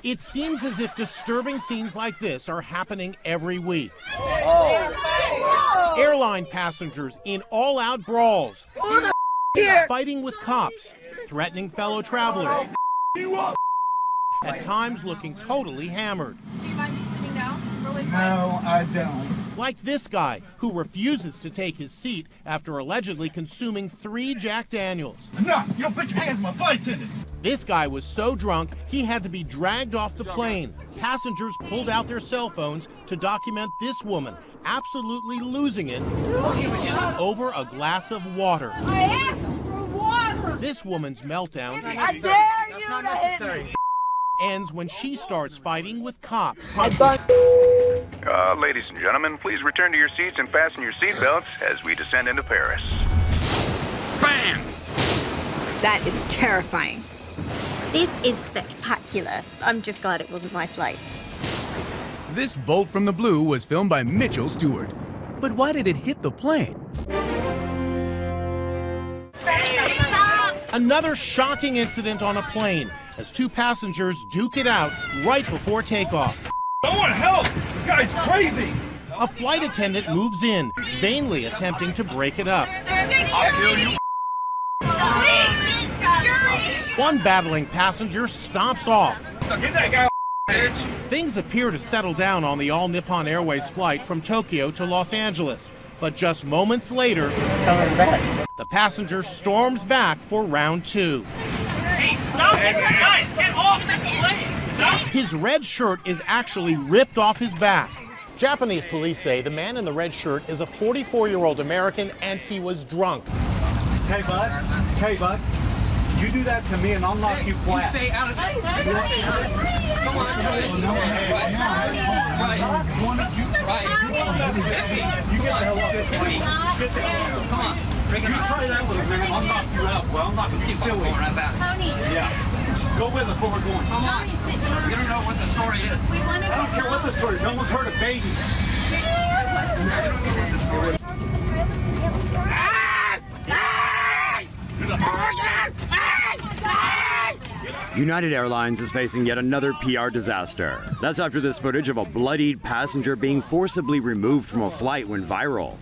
It seems as if disturbing scenes like this are happening every week. Airline passengers in all-out brawls, fighting with cops, threatening fellow travelers, at times looking totally hammered. Do you mind me sitting down really quick? No, I don't. Like this guy, who refuses to take his seat after allegedly consuming 3 Jack Daniels. No, you don't put your hands on my flight attendant. This guy was so drunk, he had to be dragged off the plane. Passengers pulled out their cell phones to document this woman absolutely losing it over a glass of water. I asked for water. This woman's meltdown I dare you to hit me. ends when she starts fighting with cops. Ladies and gentlemen, please return to your seats and fasten your seatbelts as we descend into Paris. Bam! That is terrifying. This is spectacular. I'm just glad it wasn't my flight. This bolt from the blue was filmed by Mitchel Stewart. But why did it hit the plane? Another shocking incident on a plane as 2 passengers duke it out right before takeoff. Someone help! This guy's crazy! A flight attendant moves in, vainly attempting to break it up. I'll kill you. One battling passenger stomps off. So get that guy, bitch. Things appear to settle down on the All Nippon Airways flight from Tokyo to Los Angeles. But just moments later, the passenger storms back for round 2. Hey, stop it! Guys, get off this plane! Stop! His red shirt is actually ripped off his back. Japanese police say the man in the red shirt is a 44-year-old American and he was drunk. Hey, bud. You do that to me and I'll knock you flat. Stay out of this. Come on, come on. Bring it on. Try that with a man, I'll knock you out. Well, I'm not going to steal it. Yeah. Go with us where we're going. Come on. You don't know what the story is. I don't care what the story is. No one's hurt a baby. United Airlines is facing yet another PR disaster. That's after this footage of a bloodied passenger being forcibly removed from a flight went viral.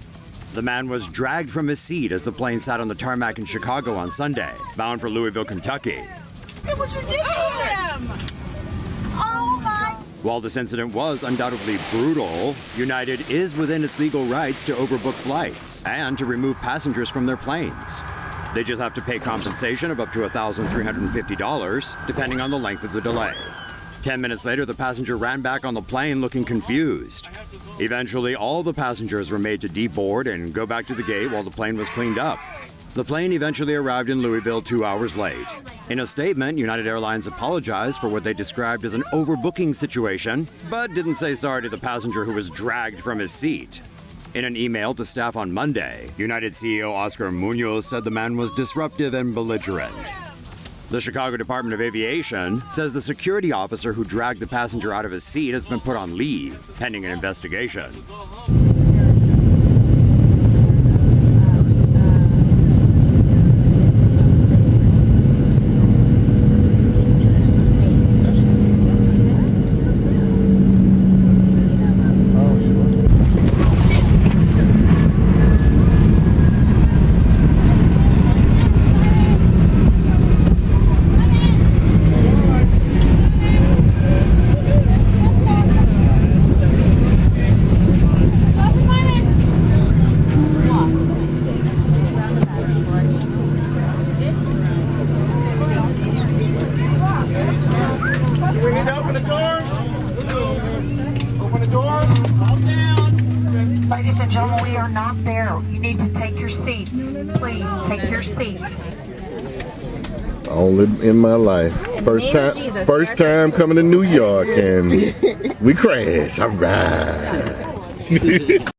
The man was dragged from his seat as the plane sat on the tarmac in Chicago on Sunday, bound for Louisville, Kentucky. Look what you did to him. Oh my. While this incident was undoubtedly brutal, United is within its legal rights to overbook flights and to remove passengers from their planes. They just have to pay compensation of up to $1,350, depending on the length of the delay. 10 minutes later, the passenger ran back on the plane looking confused. Eventually, all the passengers were made to deboard and go back to the gate while the plane was cleaned up. The plane eventually arrived in Louisville 2 hours late. In a statement, United Airlines apologized for what they described as an overbooking situation, but didn't say sorry to the passenger who was dragged from his seat. In an email to staff on Monday, United CEO Oscar Munoz said the man was disruptive and belligerent. The Chicago Department of Aviation says the security officer who dragged the passenger out of his seat has been put on leave, pending an investigation. Ladies and gentlemen, we are not there. You need to take your seat. Please, take your seat. Only in my life. First time coming to New York and we crashed. All right.